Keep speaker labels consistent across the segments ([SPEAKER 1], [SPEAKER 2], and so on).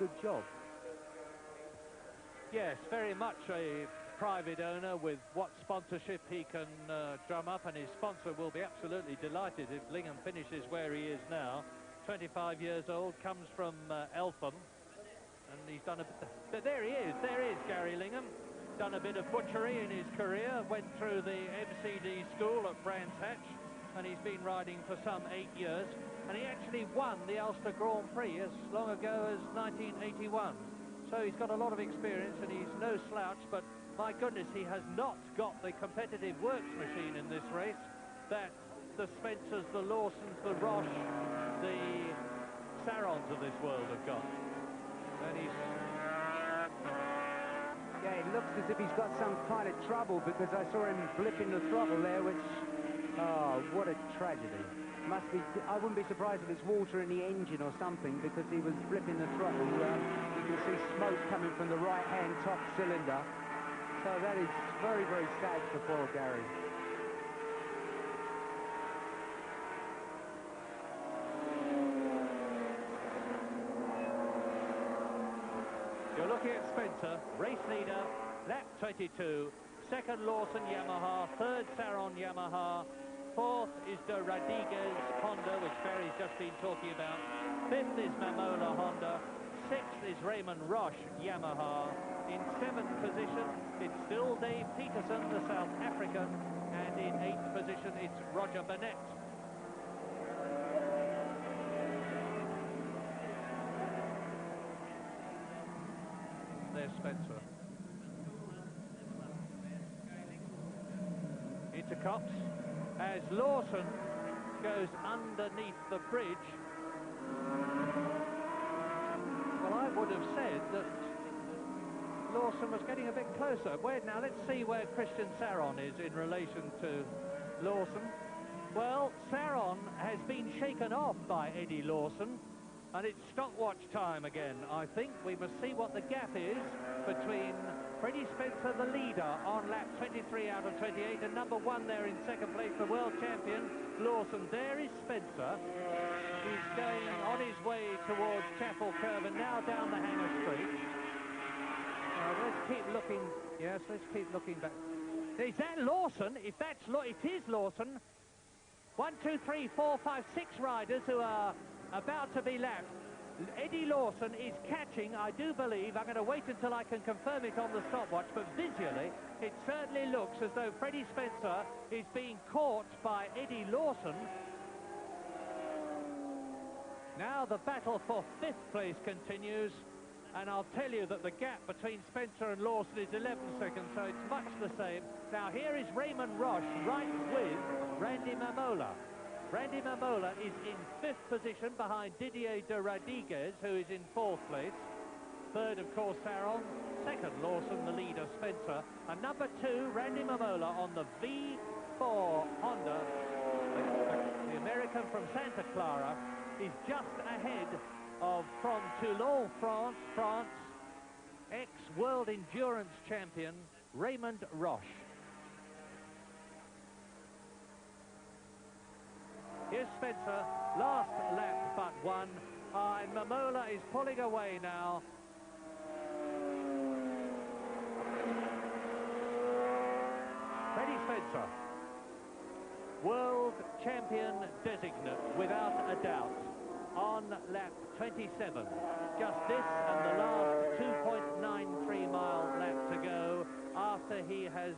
[SPEAKER 1] good job.
[SPEAKER 2] Yes, very much a private owner with what sponsorship he can drum up, and his sponsor will be absolutely delighted if Lingham finishes where he is now. 25 years old, comes from Eltham, and he's done a bit... But there he is, Gary Lingham. Done a bit of butchery in his career, went through the MCD school at Brands Hatch, and he's been riding for some 8 years, and he actually won the Ulster Grand Prix as long ago as 1981. So he's got a lot of experience, and he's no slouch, but my goodness, he has not got the competitive works machine in this race that the Spencers, the Lawsons, the Roche, the Sarons of this world have got. And he's...
[SPEAKER 1] Yeah, it looks as if he's got some kind of trouble, because I saw him blipping the throttle there, which... Oh, what a tragedy. Must be... I wouldn't be surprised if it's water in the engine or something, because he was blipping the throttle. You can see smoke coming from the right-hand top cylinder. So that is very, very sad for poor Gary.
[SPEAKER 2] You're looking at Spencer, race leader, lap 22, second Lawson Yamaha, third Saron Yamaha, fourth is the Rodriguez Honda, which Barry's just been talking about, fifth is Mamola Honda, sixth is Raymond Roche Yamaha. In seventh position, it's still Dave Peterson, the South African, and in eighth position, it's Roger Burnett. There's Spencer. Into Copse as Lawson goes underneath the bridge. Well, I would have said that Lawson was getting a bit closer. Now let's see where Christian Saron is in relation to Lawson. Well, Saron has been shaken off by Eddie Lawson, and it's stopwatch time again. I think we must see what the gap is between Freddie Spencer, the leader, on lap 23 out of 28, and number one there in second place, the world champion, Lawson. There is Spencer. He's going on his way towards Chapel Curve and now down the Hanger Street. Let's keep looking. Yes, let's keep looking back. Is that Lawson? If it is Lawson, 1, 2, 3, 4, 5, 6 riders who are about to be lapped. Eddie Lawson is catching, I do believe. I'm going to wait until I can confirm it on the stopwatch, but visually, it certainly looks as though Freddie Spencer is being caught by Eddie Lawson. Now the battle for 5th place continues. And I'll tell you that the gap between Spencer and Lawson is 11 seconds, so it's much the same. Now here is Raymond Roche right with Randy Mamola. Randy Mamola is in 5th position behind Didier de Rodriguez, who is in 4th place. Third, of course, Saron. Second, Lawson, the leader, Spencer. And number 2, Randy Mamola on the V4 Honda. The American from Santa Clara is just ahead of, from Toulon, France, ex-world endurance champion Raymond Roche. Here's Spencer, last lap but one, and Mamola is pulling away now. Freddie Spencer, world champion designate without a doubt, on lap 27. Just this and the last 2.93 mile lap to go after he has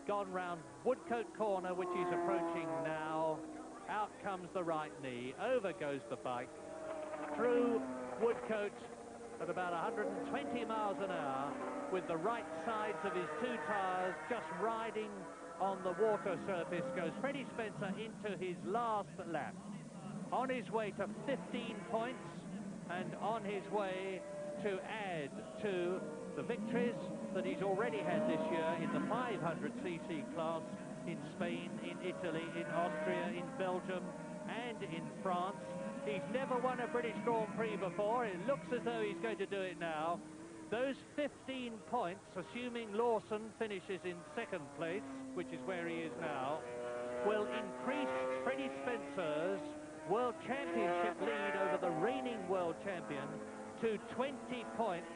[SPEAKER 2] gone round Woodcote Corner, which he's approaching now. Out comes the right knee, over goes the bike, through Woodcote at about 120 miles an hour, with the right sides of his 2 tires just riding on the water surface, goes Freddie Spencer into his last lap. On his way to 15 points, and on his way to add to the victories that he's already had this year in the 500cc class, in Spain, in Italy, in Austria, in Belgium, and in France. He's never won a British Grand Prix before. It looks as though he's going to do it now. Those 15 points, assuming Lawson finishes in 2nd place, which is where he is now, will increase Freddie Spencer's World Championship lead over the reigning world champion to 20 points.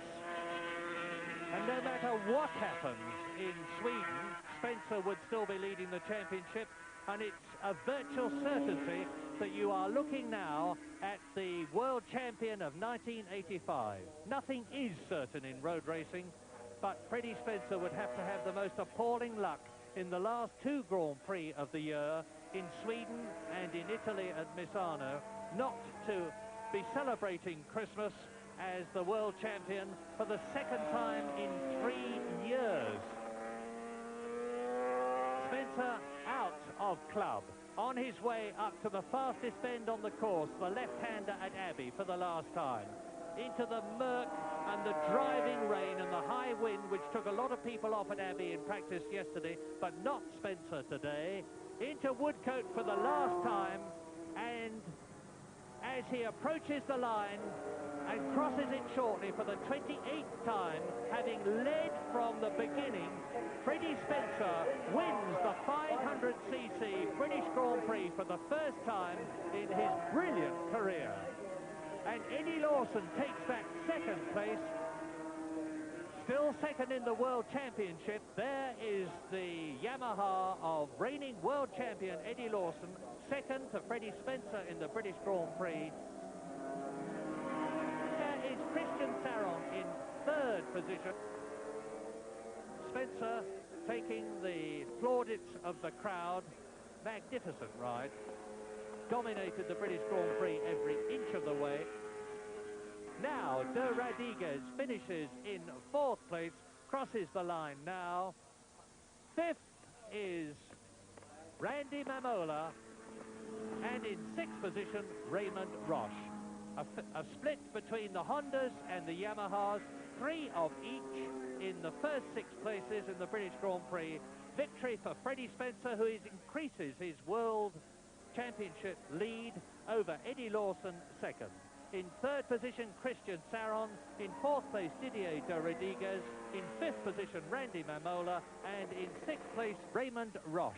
[SPEAKER 2] And no matter what happens in Sweden, Spencer would still be leading the championship, and it's a virtual certainty that you are looking now at the world champion of 1985. Nothing is certain in road racing, but Freddie Spencer would have to have the most appalling luck in the last two Grand Prix of the year, in Sweden and in Italy at Misano, not to be celebrating Christmas as the world champion for the second time in 3 years. Spencer out of club, on his way up to the fastest bend on the course, the left-hander at Abbey for the last time. Into the murk and the driving rain and the high wind, which took a lot of people off at Abbey in practice yesterday, but not Spencer today. Into Woodcote for the last time, and as he approaches the line and crosses it shortly for the 28th time, having led from the beginning, Freddie Spencer wins the 500cc British Grand Prix for the first time in his brilliant career. And Eddie Lawson takes back second place. Still second in the World Championship. There is the Yamaha of reigning world champion Eddie Lawson, second to Freddie Spencer in the British Grand Prix. There is Christian Saron in third position. Spencer taking the plaudits of the crowd. Magnificent ride. Dominated the British Grand Prix every inch of the way. Now, De Rodriguez finishes in fourth place, crosses the line now. Fifth is Randy Mamola, and in sixth position, Raymond Roche. A split between the Hondas and the Yamahas, three of each in the first 6 places in the British Grand Prix. Victory for Freddie Spencer, who increases his World Championship lead over Eddie Lawson, second. In third position, Christian Saron. In fourth place, Didier de Rodriguez. In fifth position, Randy Mamola. And in sixth place, Raymond Roche.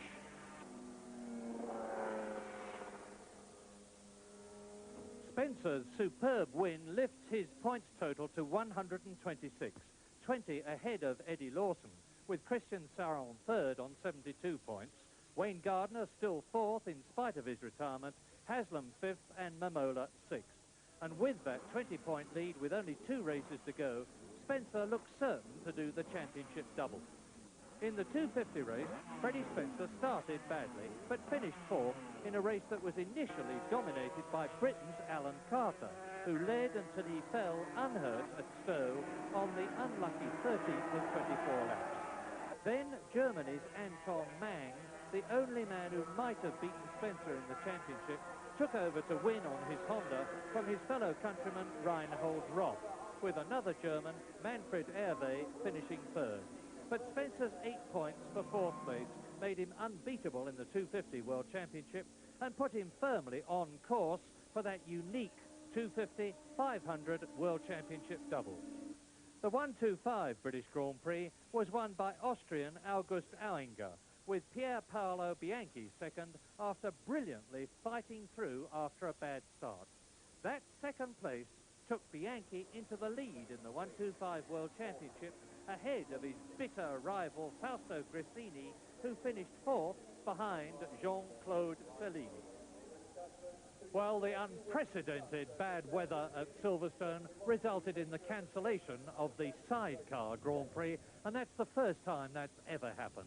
[SPEAKER 2] Spencer's superb win lifts his points total to 126, 20 ahead of Eddie Lawson, with Christian Saron third on 72 points. Wayne Gardner still fourth in spite of his retirement, Haslam fifth and Mamola sixth. And with that 20-point lead with only 2 races to go, Spencer looks certain to do the championship double. In the 250 race, Freddie Spencer started badly, but finished fourth in a race that was initially dominated by Britain's Alan Carter, who led until he fell unhurt at Stowe on the unlucky 13th of 24 laps. Then Germany's Anton Mang, the only man who might have beaten Spencer in the championship, took over to win on his Honda from his fellow countryman Reinhold Roth, with another German, Manfred Hervé, finishing third. But Spencer's 8 points for fourth place made him unbeatable in the 250 World Championship and put him firmly on course for that unique 250-500 World Championship double. The 125 British Grand Prix was won by Austrian August Auinger, with Pier Paolo Bianchi second after brilliantly fighting through after a bad start. That second place took Bianchi into the lead in the 125 World Championship, ahead of his bitter rival Fausto Grissini, who finished fourth behind Jean-Claude Fellini. Well, the unprecedented bad weather at Silverstone resulted in the cancellation of the sidecar Grand Prix, and that's the first time that's ever happened.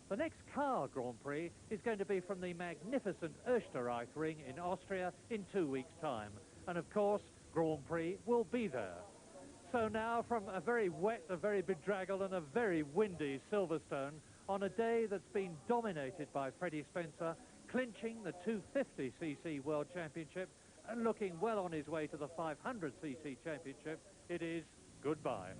[SPEAKER 2] The next car Grand Prix is going to be from the magnificent Österreich Ring in Austria in 2 weeks' time. And of course, Grand Prix will be there. So now, from a very wet, a very bedraggled and a very windy Silverstone, on a day that's been dominated by Freddie Spencer, clinching the 250cc World Championship and looking well on his way to the 500cc Championship, it is goodbye.